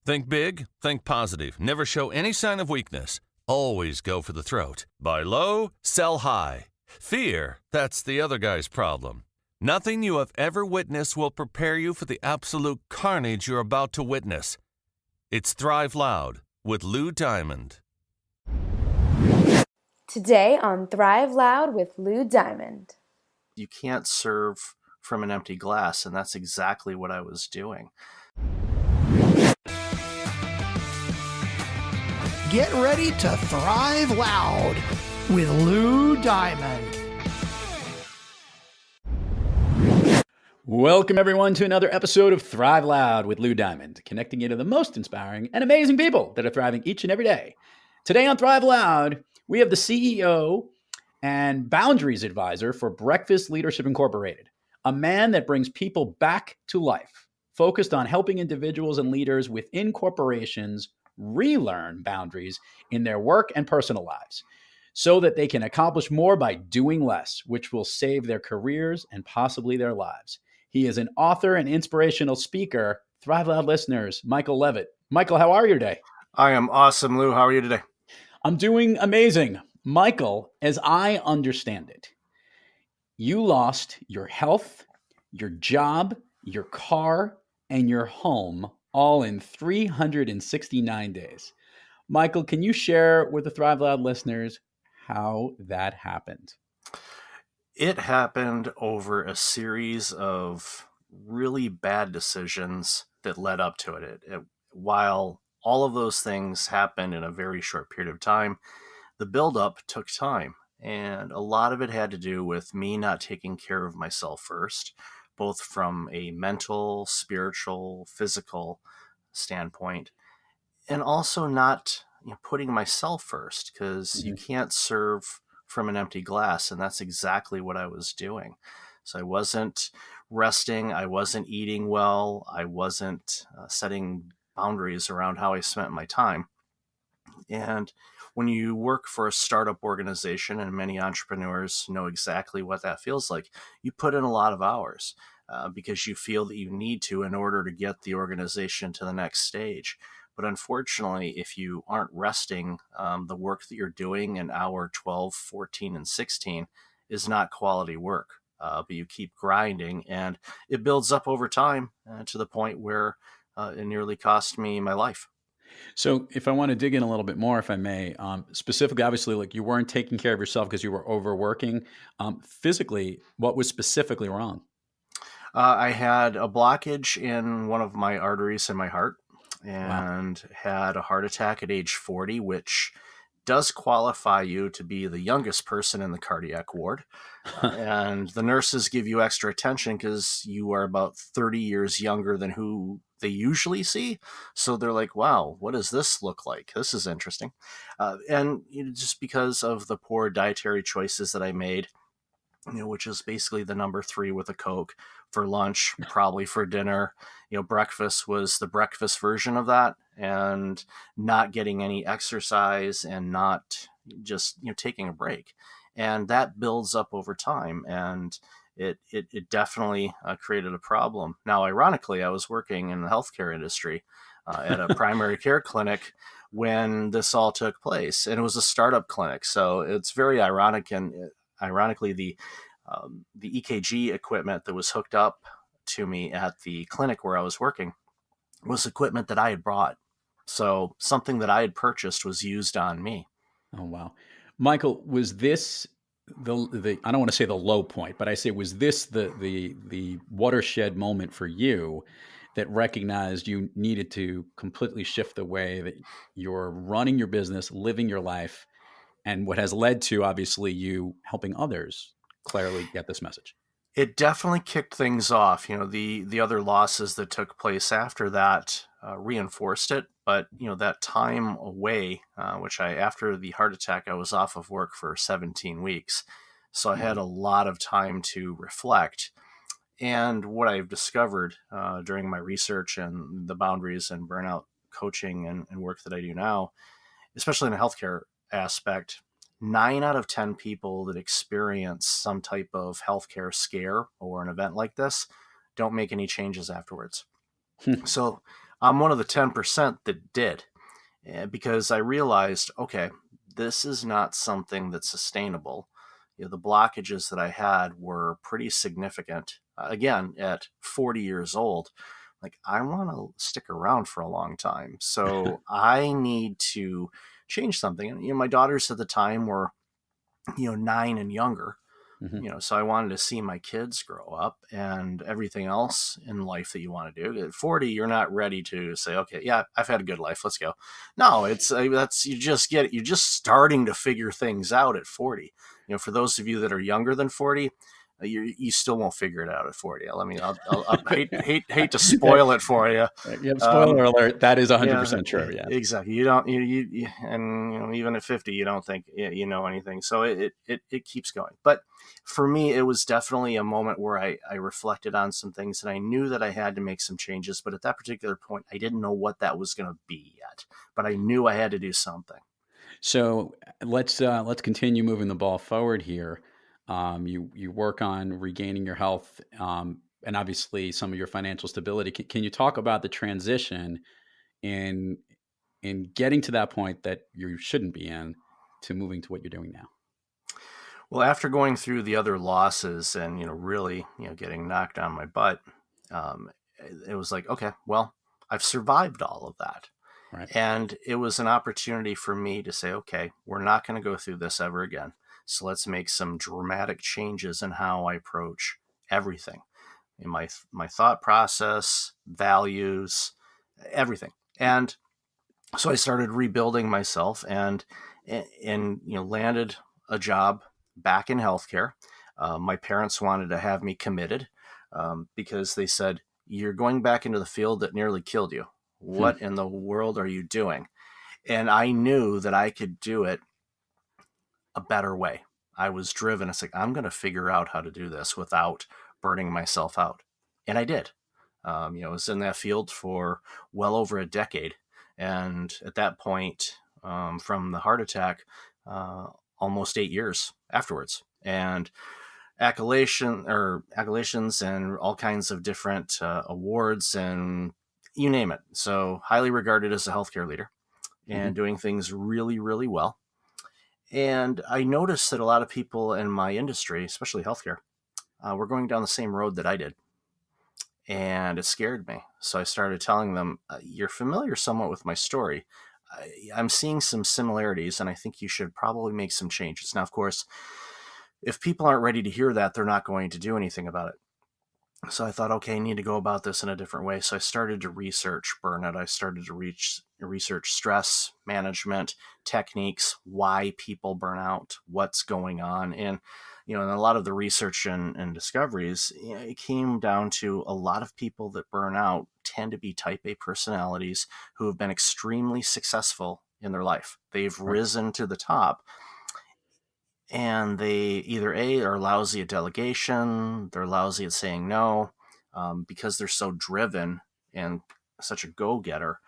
Think big, think positive. Never show any sign of weakness. Always go for the throat. Buy low, sell high. Fear, that's the other guy's problem. Nothing you have ever witnessed will prepare you for the absolute carnage you're about to witness. It's Thrive Loud with Lou Diamond. Today on Thrive Loud with Lou Diamond. You can't serve from an empty glass, and that's exactly what I was doing. Get ready to Thrive Loud with Lou Diamond. Welcome, everyone, to another episode of Thrive Loud with Lou Diamond, connecting you to the most inspiring and amazing people that are thriving each and every day. Today on Thrive Loud, we have the CEO and boundaries advisor for Breakfast Leadership Incorporated, a man that brings people back to life, focused on helping individuals and leaders within corporations relearn boundaries in their work and personal lives so that they can accomplish more by doing less, which will save their careers and possibly their lives. He is an author and inspirational speaker. Thrive Loud listeners, Michael Levitt. Michael, how are you today? I am awesome, Lou. How are you today? I'm doing amazing. Michael, as I understand it, you lost your health, your job, your car, and your home all in 369 days. Michael, can you share with the Thrive Loud listeners how that happened? It happened over a series of really bad decisions that led up to it. While all of those things happened in a very short period of time, the buildup took time. And a lot of it had to do with me not taking care of myself first, both from a mental, spiritual, physical standpoint, and also not putting myself first, because you can't serve from an empty glass, and that's exactly what I was doing. So I wasn't resting, I wasn't eating well, I wasn't setting boundaries around how I spent my time. And when you work for a startup organization, and many entrepreneurs know exactly what that feels like, you put in a lot of hours because you feel that you need to in order to get the organization to the next stage. But unfortunately, if you aren't resting, the work that you're doing in hour 12, 14, and 16 is not quality work. But you keep grinding, and it builds up over time to the point where it nearly cost me my life. So if I want to dig in a little bit more, if I may, specifically, obviously, like you weren't taking care of yourself because you were overworking. Physically, what was specifically wrong? I had a blockage in one of my arteries in my heart and had a heart attack at age 40, which does qualify you to be the youngest person in the cardiac ward. And the nurses give you extra attention because you are about 30 years younger than who they usually see. So they're like, wow, what does this look like? This is interesting. And just because of the poor dietary choices that I made, which is basically the number 3 with a Coke for lunch, probably for dinner. Breakfast was the breakfast version of that, and not getting any exercise and not just, taking a break. And that builds up over time, and it definitely created a problem. Now, ironically, I was working in the healthcare industry at a primary care clinic when this all took place, and it was a startup clinic. So it's very ironic, and ironically, the EKG equipment that was hooked up to me at the clinic where I was working was equipment that I had brought. So something that I had purchased was used on me. Oh, wow. Michael, was this the I don't want to say the low point, but I say, was this the watershed moment for you that recognized you needed to completely shift the way that you're running your business, living your life, and what has led to, obviously, you helping others clearly get this message? It definitely kicked things off. The other losses that took place after that reinforced it. But, that time away, after the heart attack, I was off of work for 17 weeks. So I had a lot of time to reflect. And what I've discovered during my research and the boundaries and burnout coaching and work that I do now, especially in the healthcare aspect, 9 out of 10 people that experience some type of healthcare scare or an event like this don't make any changes afterwards. So I'm one of the 10% that did, because I realized, okay, this is not something that's sustainable. The blockages that I had were pretty significant. Again, at 40 years old, like, I want to stick around for a long time. So I need to change something. And, my daughters at the time were, 9 and younger. Mhm. So I wanted to see my kids grow up and everything else in life that you want to do. At 40, you're not ready to say, okay, yeah, I've had a good life, let's go. No, you're just starting to figure things out at 40. For those of you that are younger than 40, you still won't figure it out at 40. I'll hate to spoil it for you. Yep, spoiler alert, that is 100% Yeah, true. Yeah. exactly. You don't, and even at 50, you don't think you know anything. So it keeps going. But for me, it was definitely a moment where I reflected on some things, and I knew that I had to make some changes. But at that particular point, I didn't know what that was going to be yet. But I knew I had to do something. So let's continue moving the ball forward here. You work on regaining your health, and obviously some of your financial stability. Can you talk about the transition in getting to that point that you shouldn't be in to moving to what you're doing now? Well, after going through the other losses and, really, getting knocked on my butt, it was like, okay, well, I've survived all of that. Right. And it was an opportunity for me to say, okay, we're not going to go through this ever again. So let's make some dramatic changes in how I approach everything, in my thought process, values, everything. And so I started rebuilding myself and landed a job back in healthcare. My parents wanted to have me committed, because they said, you're going back into the field that nearly killed you. Hmm. What in the world are you doing? And I knew that I could do it a better way. I was driven. It's like, I'm going to figure out how to do this without burning myself out. And I did. I was in that field for well over a decade. And at that point, from the heart attack, almost 8 years afterwards. And accolades and all kinds of different awards and you name it. So highly regarded as a healthcare leader and doing things really, really well. And I noticed that a lot of people in my industry, especially healthcare, were going down the same road that I did. And it scared me. So I started telling them, you're familiar somewhat with my story. I'm seeing some similarities, and I think you should probably make some changes. Now, of course, if people aren't ready to hear that, they're not going to do anything about it. So I thought, okay, I need to go about this in a different way. So I started to research burnout. I started to research stress management techniques, why people burn out, what's going on. And, and a lot of the research and discoveries, it came down to a lot of people that burn out tend to be type A personalities who have been extremely successful in their life. They've risen to the top. And they either are lousy at delegation, they're lousy at saying no, because they're so driven and such a go-getter.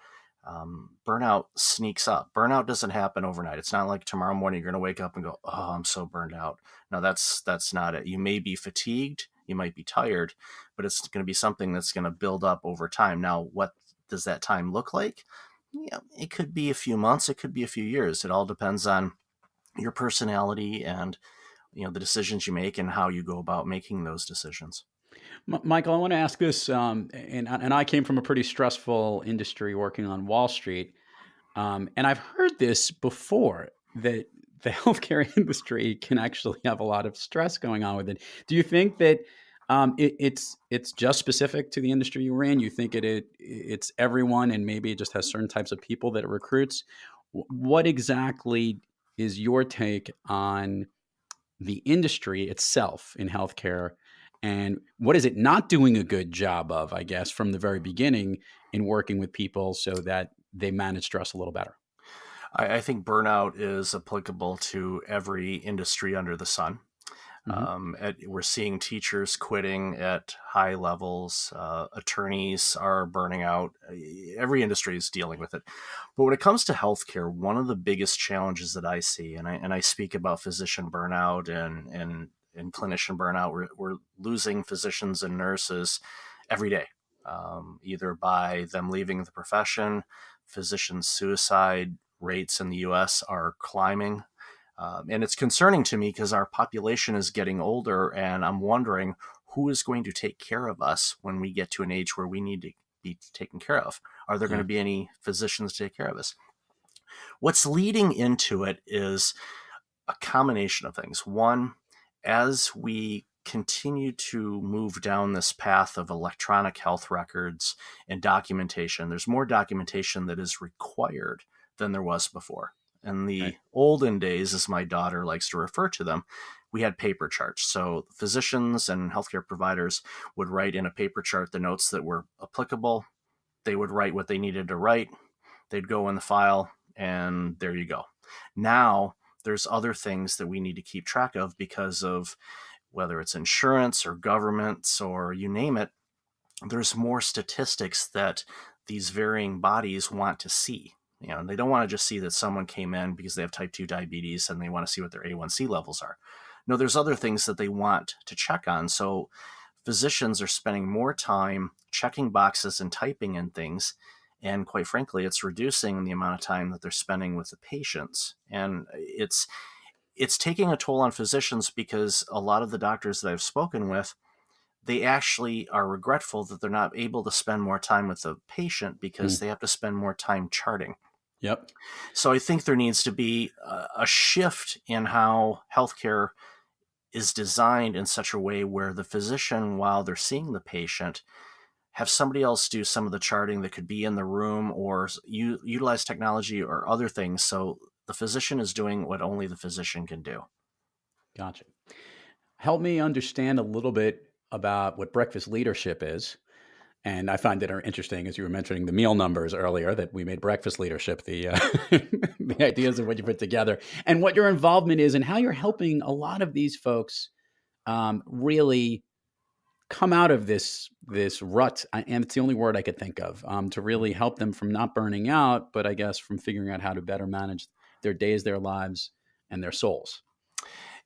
Burnout sneaks up. Burnout doesn't happen overnight. It's not like tomorrow morning you're going to wake up and go, "Oh, I'm so burned out." No, that's not it. You may be fatigued, you might be tired, but it's going to be something that's going to build up over time. Now, what does that time look like? It could be a few months, it could be a few years. It all depends on your personality and the decisions you make and how you go about making those decisions. Michael, I want to ask this, and I came from a pretty stressful industry working on Wall Street, and I've heard this before, that the healthcare industry can actually have a lot of stress going on with it. Do you think that it's just specific to the industry you were in? You think it's everyone, and maybe it just has certain types of people that it recruits? What exactly is your take on the industry itself in healthcare, and what is it not doing a good job of, I guess, from the very beginning in working with people so that they manage stress a little better? I think burnout is applicable to every industry under the sun. We're seeing teachers quitting at high levels. Attorneys are burning out. Every industry is dealing with it. But when it comes to healthcare, one of the biggest challenges that I see, and I speak about physician burnout and clinician burnout, we're losing physicians and nurses every day. either by them leaving the profession. Physician suicide rates in the U.S. are climbing. And it's concerning to me because our population is getting older, and I'm wondering who is going to take care of us when we get to an age where we need to be taken care of. Are there going to be any physicians to take care of us? What's leading into it is a combination of things. One, as we continue to move down this path of electronic health records and documentation, there's more documentation that is required than there was before. In the olden days, as my daughter likes to refer to them, we had paper charts. So physicians and healthcare providers would write in a paper chart the notes that were applicable. They would write what they needed to write. They'd go in the file, and there you go. Now, there's other things that we need to keep track of because of whether it's insurance or governments or you name it. There's more statistics that these varying bodies want to see. They don't want to just see that someone came in because they have type 2 diabetes and they want to see what their A1C levels are. No, there's other things that they want to check on. So physicians are spending more time checking boxes and typing in things. And quite frankly, it's reducing the amount of time that they're spending with the patients. And it's taking a toll on physicians because a lot of the doctors that I've spoken with, they actually are regretful that they're not able to spend more time with the patient because they have to spend more time charting. Yep. So I think there needs to be a shift in how healthcare is designed in such a way where the physician, while they're seeing the patient, have somebody else do some of the charting that could be in the room or utilize technology or other things. So the physician is doing what only the physician can do. Gotcha. Help me understand a little bit about what breakfast leadership is. And I find it interesting, as you were mentioning the meal numbers earlier, that we made breakfast leadership the the ideas of what you put together and what your involvement is and how you're helping a lot of these folks really come out of this rut. And it's the only word I could think of to really help them from not burning out, but I guess from figuring out how to better manage their days, their lives, and their souls.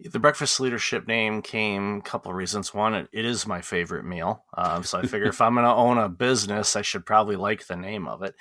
The breakfast leadership name came a couple of reasons. One, it is my favorite meal. So I figure if I'm going to own a business, I should probably like the name of it.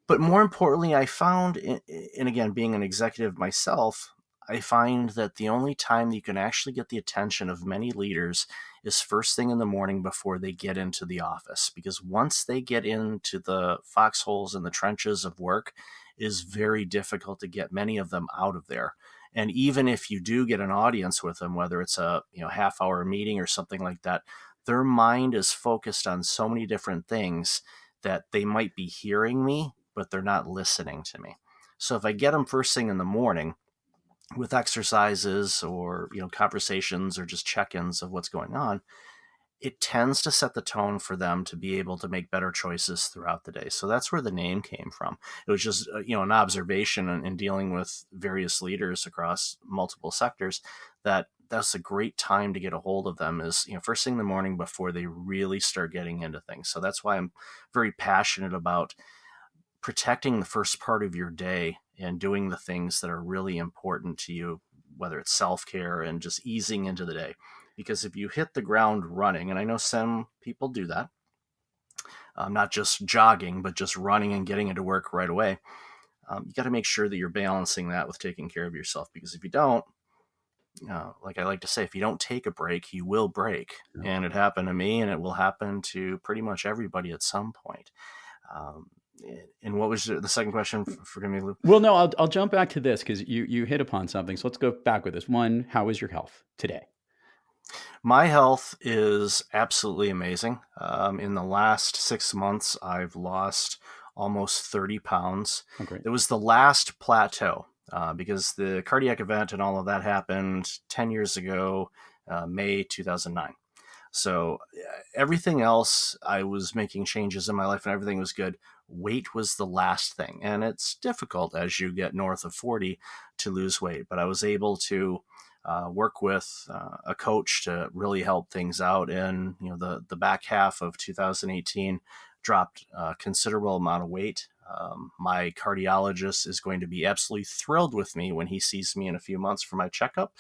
But more importantly, I found, and again, being an executive myself, I find that the only time you can actually get the attention of many leaders is first thing in the morning before they get into the office. Because once they get into the foxholes and the trenches of work, it is very difficult to get many of them out of there. And even if you do get an audience with them, whether it's a half-hour meeting or something like that, their mind is focused on so many different things that they might be hearing me, but they're not listening to me. So if I get them first thing in the morning with exercises or conversations or just check-ins of what's going on, it tends to set the tone for them to be able to make better choices throughout the day. So that's where the name came from. It was just, an observation in dealing with various leaders across multiple sectors that's a great time to get a hold of them is, first thing in the morning before they really start getting into things. So that's why I'm very passionate about protecting the first part of your day and doing the things that are really important to you, whether it's self-care and just easing into the day. Because if you hit the ground running, and I know some people do that, not just jogging, but just running and getting into work right away, you got to make sure that you're balancing that with taking care of yourself. Because if you don't, like I like to say, if you don't take a break, you will break. Yeah. And it happened to me, and it will happen to pretty much everybody at some point. And what was the second question? Forgive me, Lou. Well, no, I'll jump back to this because you hit upon something. So let's go back with this. One, how is your health today? My health is absolutely amazing. In the last 6 months, I've lost almost 30 pounds. Oh, great. It was the last plateau because the cardiac event and all of that happened 10 years ago, May 2009. So everything else, I was making changes in my life and everything was good. Weight was the last thing. And it's difficult as you get north of 40 to lose weight. But I was able to work with a coach to really help things out. And, the back half of 2018 dropped a considerable amount of weight. My cardiologist is going to be absolutely thrilled with me when he sees me in a few months for my checkup.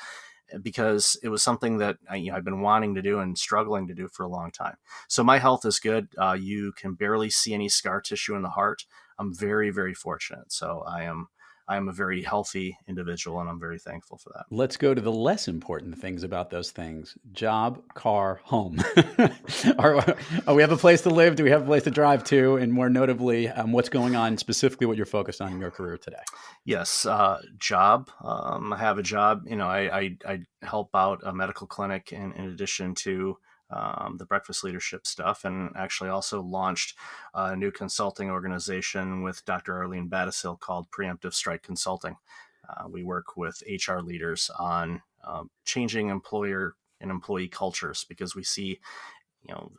because it was something that I've been wanting to do and struggling to do for a long time. So my health is good. You can barely see any scar tissue in the heart. I'm very, very fortunate. So I am a very healthy individual, and I'm very thankful for that. Let's go to the less important things about those things: job, car, home. We have a place to live? Do we have a place to drive to? And more notably, what's going on specifically, what you're focused on in your career today? Yes, job. I have a job. I help out a medical clinic in addition to the breakfast leadership stuff, and actually also launched a new consulting organization with Dr. Arlene Badasil called Preemptive Strike Consulting. We work with HR leaders on changing employer and employee cultures, because we see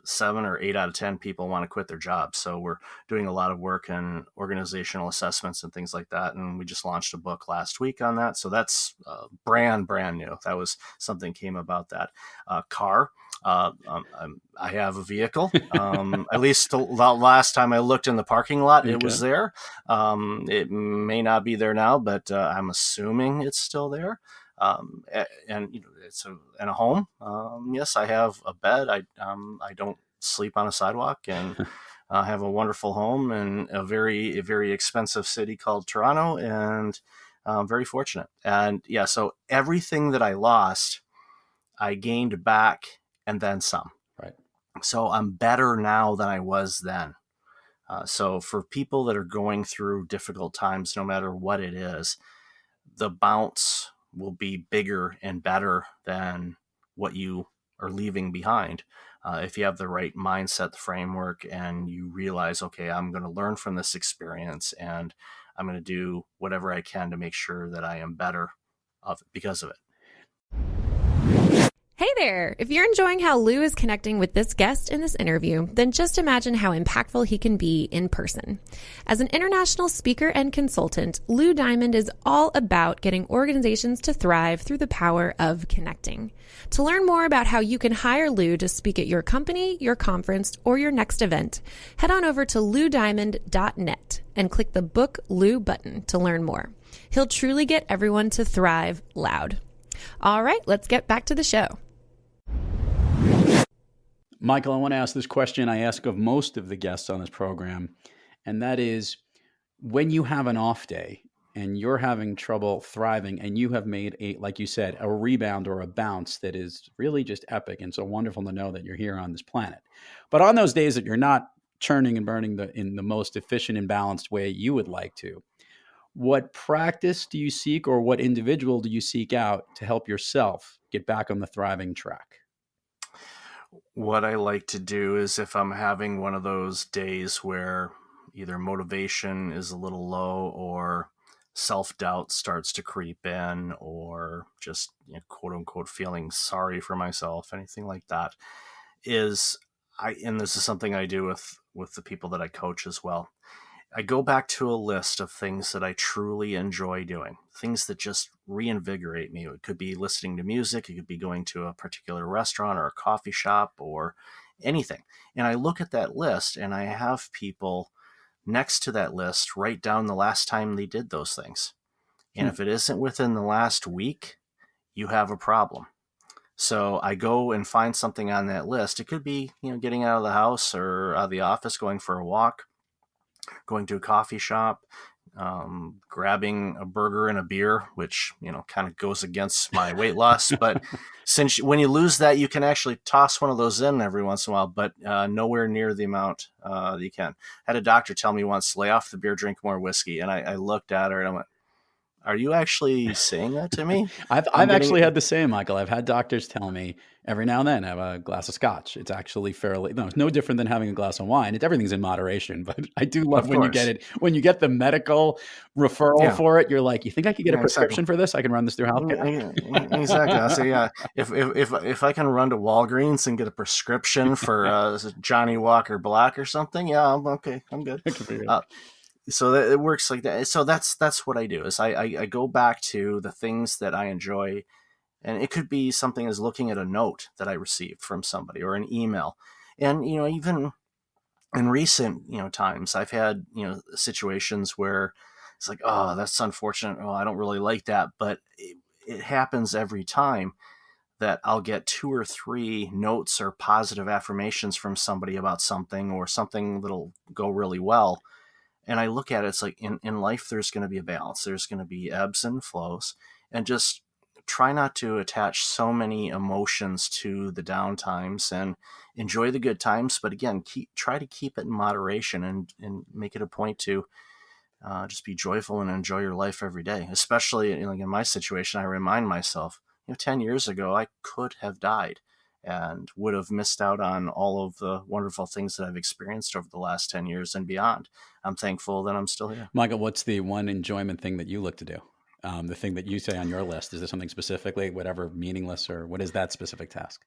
7 or 8 out of 10 people want to quit their jobs. So we're doing a lot of work in organizational assessments and things like that. And we just launched a book last week on that. So that's brand new. That was something came about that. Car. I have a vehicle. At least the last time I looked in the parking lot, it was there. It may not be there now, but I'm assuming it's still there. And it's a home. Yes, I have a bed. I don't sleep on a sidewalk, and I have a wonderful home in a very expensive city called Toronto, and I'm very fortunate. And yeah, so everything that I lost, I gained back and then some. Right. So I'm better now than I was then. So for people that are going through difficult times, no matter what it is, the bounce will be bigger and better than what you are leaving behind. If you have the right mindset, the framework, and you realize, okay, I'm going to learn from this experience, and I'm going to do whatever I can to make sure that I am better because of it. Hey there! If you're enjoying how Lou is connecting with this guest in this interview, then just imagine how impactful he can be in person. As an international speaker and consultant, Lou Diamond is all about getting organizations to thrive through the power of connecting. To learn more about how you can hire Lou to speak at your company, your conference, or your next event, head on over to loudiamond.net and click the Book Lou button to learn more. He'll truly get everyone to thrive loud. All right, let's get back to the show. Michael, I want to ask this question I ask of most of the guests on this program, and that is, when you have an off day and you're having trouble thriving and you have made like you said, a rebound or a bounce that is really just epic and so wonderful to know that you're here on this planet. But on those days that you're not churning and burning in the most efficient and balanced way you would like to, what practice do you seek, or what individual do you seek out to help yourself get back on the thriving track? What I like to do is, if I'm having one of those days where either motivation is a little low or self-doubt starts to creep in, or just quote unquote feeling sorry for myself, anything like that, and this is something I do with the people that I coach as well. I go back to a list of things that I truly enjoy doing, things that just reinvigorate me. It could be listening to music. It could be going to a particular restaurant or a coffee shop or anything. And I look at that list, and I have people next to that list write down the last time they did those things. And if it isn't within the last week, you have a problem. So I go and find something on that list. It could be, getting out of the house or out of the office, going for a walk, going to a coffee shop, grabbing a burger and a beer, which, kind of goes against my weight loss. But when you lose that, you can actually toss one of those in every once in a while, but nowhere near the amount that you can. I had a doctor tell me once, lay off the beer, drink more whiskey. And I looked at her and I went, are you actually saying that to me? I've actually had the same, Michael. I've had doctors tell me every now and then, have a glass of scotch. It's actually it's no different than having a glass of wine. Everything's in moderation, but I do love when you get it. When you get the medical referral for it, you're like, you think I could get a prescription for this? I can run this through healthcare. Exactly. I say, yeah. If I can run to Walgreens and get a prescription for Johnny Walker Black or something, yeah, I'm okay. I'm good. So that it works like that. So that's what I do is I go back to the things that I enjoy, and it could be something as looking at a note that I received from somebody or an email. And, even in recent, times, I've had, situations where it's like, oh, that's unfortunate. Oh, I don't really like that. But it happens every time that I'll get 2 or 3 notes or positive affirmations from somebody about something, or something that'll go really well. And I look at it, it's like in life, there's going to be a balance. There's going to be ebbs and flows, and just try not to attach so many emotions to the down times, and enjoy the good times. But again, try to keep it in moderation, and make it a point to just be joyful and enjoy your life every day. Especially in my situation, I remind myself, 10 years ago, I could have died and would have missed out on all of the wonderful things that I've experienced over the last 10 years and beyond. I'm thankful that I'm still here. Michael, what's the one enjoyment thing that you look to do? The thing that you say on your list, is there something specifically, whatever, meaningless, or what is that specific task?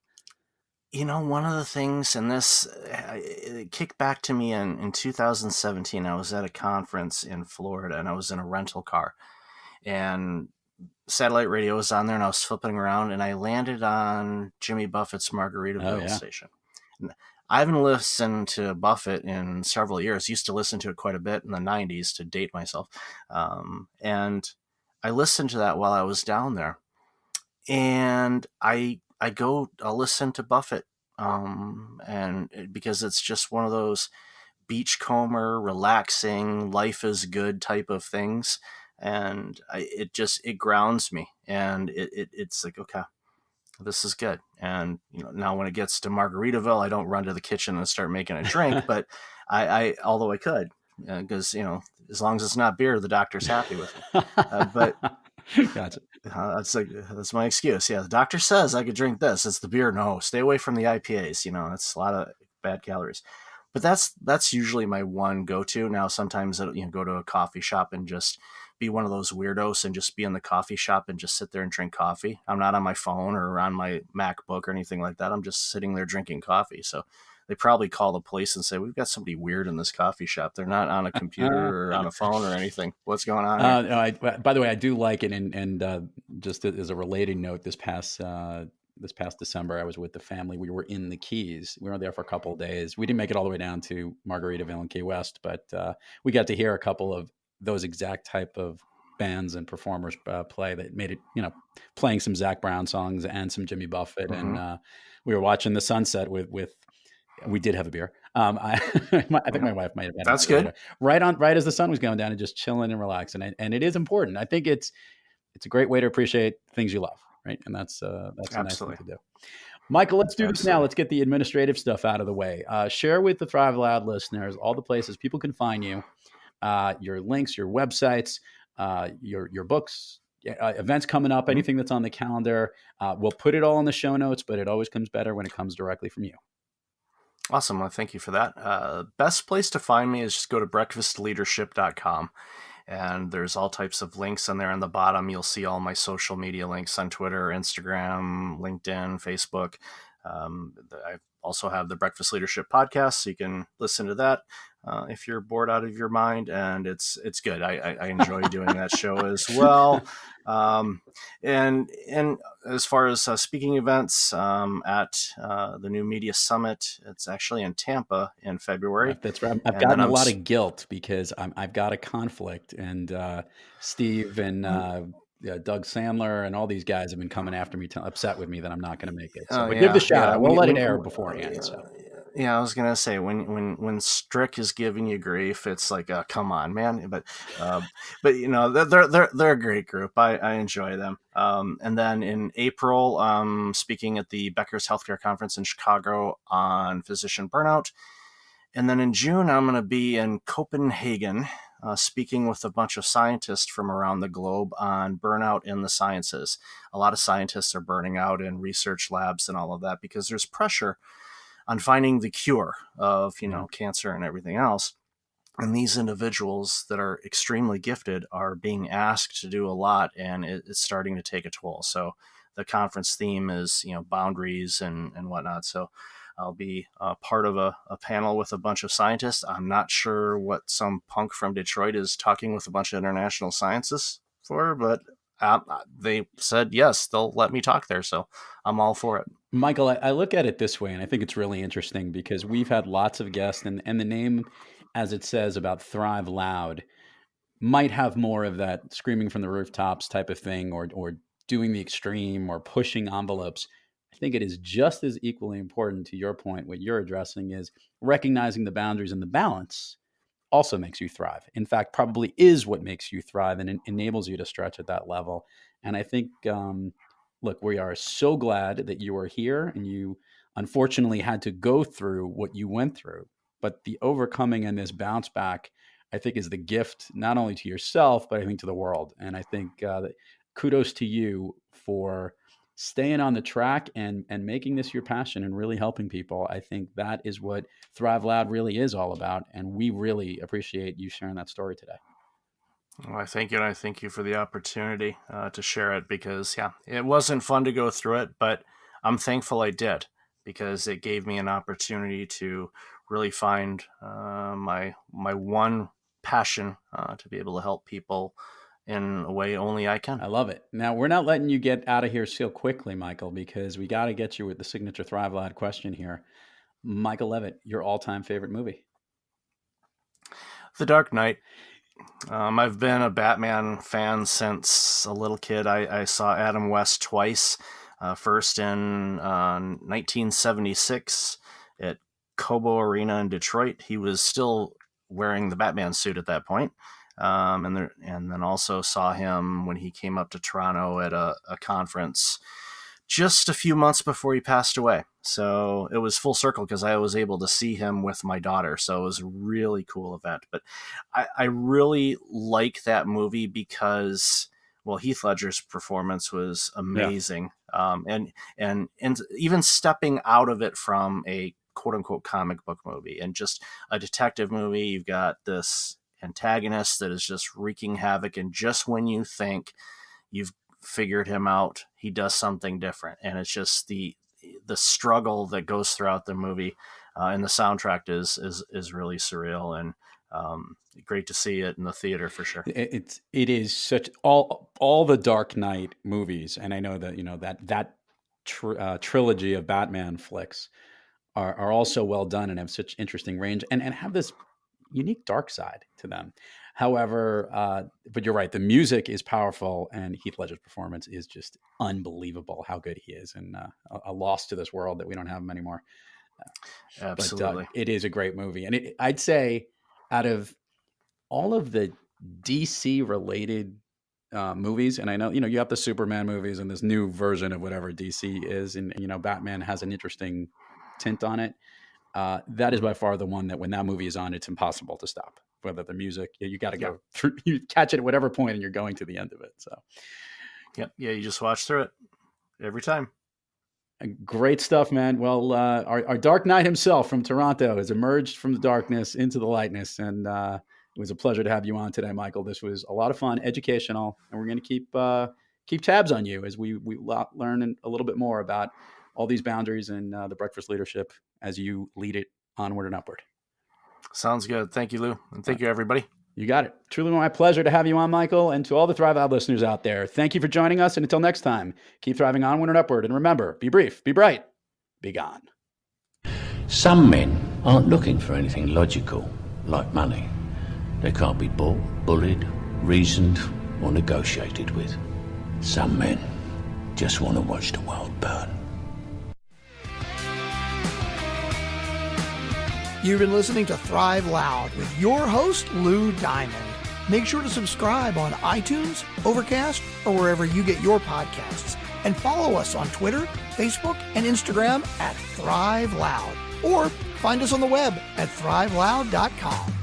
One of the things, and this it kicked back to me in 2017. I was at a conference in Florida, and I was in a rental car, and satellite radio was on there, and I was flipping around, and I landed on Jimmy Buffett's Margaritaville station. I haven't listened to Buffett in several years. Used to listen to it quite a bit in the 90s, to date myself. And I listened to that while I was down there. And I'll listen to Buffett, because it's just one of those beachcomber, relaxing, life is good type of things. And it grounds me, and it's like, okay, this is good. And now when it gets to Margaritaville, I don't run to the kitchen and start making a drink, but I although I could, because as long as it's not beer, the doctor's happy with me. But Gotcha. That's my excuse. Yeah, the doctor says I could drink this. It's the beer. No, stay away from the IPAs. It's a lot of bad calories. But that's usually my one go-to. Now, sometimes I'll go to a coffee shop and just be one of those weirdos and just be in the coffee shop and just sit there and drink coffee. I'm not on my phone or on my MacBook or anything like that. I'm just sitting there drinking coffee. So they probably call the police and say, we've got somebody weird in this coffee shop. They're not on a computer or on a phone or anything. What's going on here? By the way, I do like it. And just as a related note, this past December, I was with the family. We were in the Keys. We were there for a couple of days. We didn't make it all the way down to Margaritaville and Key West, but we got to hear a couple of those exact type of bands and performers play that made it, playing some Zach Brown songs and some Jimmy Buffett. Mm-hmm. And we were watching the sunset with we did have a beer. I think my wife might have had That's good. Right as the sun was going down, and just chilling and relaxing. And it is important. I think it's a great way to appreciate things you love. Right. And that's a nice thing to do. Michael, let's do this now. Let's get the administrative stuff out of the way. Share with the Thrive Loud listeners all the places people can find you, your links, your websites, your books, events coming up, anything that's on the calendar. We'll put it all in the show notes, but it always comes better when it comes directly from you. Awesome. Well, thank you for that. Best place to find me is just go to breakfastleadership.com. And there's all types of links on there. On the bottom, you'll see all my social media links on Twitter, Instagram, LinkedIn, Facebook. I also have the Breakfast Leadership podcast, so you can listen to that if you're bored out of your mind. And it's good. I enjoy doing that show as well. And as far as speaking events at the New Media Summit, it's actually in Tampa in February. That's right. I've gotten a lot of guilt because I've got a conflict, and Steve and Doug Sandler and all these guys have been coming after me, upset with me that I'm not going to make it. So give the shout out. We'll let it air beforehand. So. Yeah, I was gonna say when Strick is giving you grief, it's like, come on, man. But they're a great group. I enjoy them. And then in April, speaking at the Becker's Healthcare Conference in Chicago on physician burnout. And then in June, I'm going to be in Copenhagen, speaking with a bunch of scientists from around the globe on burnout in the sciences. A lot of scientists are burning out in research labs and all of that because there's pressure on finding the cure of, cancer and everything else. And these individuals that are extremely gifted are being asked to do a lot, and it's starting to take a toll. So the conference theme is, boundaries and whatnot. So I'll be part of a panel with a bunch of scientists. I'm not sure what some punk from Detroit is talking with a bunch of international scientists for, but they said, yes, they'll let me talk there. So I'm all for it. Michael, I look at it this way, and I think it's really interesting because we've had lots of guests, and the name, as it says about Thrive Loud, might have more of that screaming from the rooftops type of thing, or doing the extreme or pushing envelopes. I think it is just as equally important, to your point, what you're addressing is recognizing the boundaries and the balance also makes you thrive. In fact, probably is what makes you thrive and enables you to stretch at that level. And I think, look, we are so glad that you are here, and you unfortunately had to go through what you went through. But the overcoming and this bounce back, I think, is the gift not only to yourself, but I think to the world. And I think that kudos to you for staying on the track and making this your passion and really helping people. I think that is what Thrive Loud really is all about. And we really appreciate you sharing that story today. Well, I thank you, and I thank you for the opportunity to share it, because, yeah, it wasn't fun to go through it, but I'm thankful I did, because it gave me an opportunity to really find my one passion to be able to help people in a way only I can. I love it. Now, we're not letting you get out of here so quickly, Michael, because we got to get you with the signature Thrive Loud question here. Michael Levitt, your all-time favorite movie? The Dark Knight. I've been a Batman fan since a little kid. I saw Adam West twice. First in 1976 at Cobo Arena in Detroit. He was still wearing the Batman suit at that point. And then also saw him when he came up to Toronto at a conference just a few months before he passed away. So it was full circle, because I was able to see him with my daughter. So it was a really cool event. But I really like that movie because, well, Heath Ledger's performance was amazing. Yeah. And even stepping out of it from a quote unquote comic book movie and just a detective movie, you've got this antagonist that is just wreaking havoc. And just when you think you've figured him out, he does something different. And it's just the struggle that goes throughout the movie. And the soundtrack is really surreal, and great to see it in the theater for sure. It is such all the Dark Knight movies, and I know that that trilogy of Batman flicks are also well done and have such interesting range and have this unique dark side to them. However, but you're right, the music is powerful, and Heath Ledger's performance is just unbelievable. How good he is, and a loss to this world that we don't have him anymore. Absolutely, but it is a great movie, and I'd say out of all of the DC related movies, and I know you have the Superman movies and this new version of whatever DC is, and Batman has an interesting tint on it. That is by far the one that when that movie is on, it's impossible to stop. Whether the music, you got to go through, you catch it at whatever point, and you're going to the end of it. So, yeah, you just watch through it every time. Great stuff, man. Well, our Dark Knight himself from Toronto has emerged from the darkness into the lightness, and it was a pleasure to have you on today, Michael. This was a lot of fun, educational, and we're going to keep tabs on you as we learn a little bit more about all these boundaries and the breakfast leadership as you lead it onward and upward. Sounds good. Thank you, Lou. And thank you, everybody. You got it. Truly my pleasure to have you on, Michael. And to all the Thrive Out listeners out there, thank you for joining us. And until next time, keep thriving onward and upward. And remember, be brief, be bright, be gone. Some men aren't looking for anything logical, like money. They can't be bought, bullied, reasoned, or negotiated with. Some men just want to watch the world burn. You've been listening to Thrive Loud with your host, Lou Diamond. Make sure to subscribe on iTunes, Overcast, or wherever you get your podcasts. And follow us on Twitter, Facebook, and Instagram at Thrive Loud. Or find us on the web at thriveloud.com.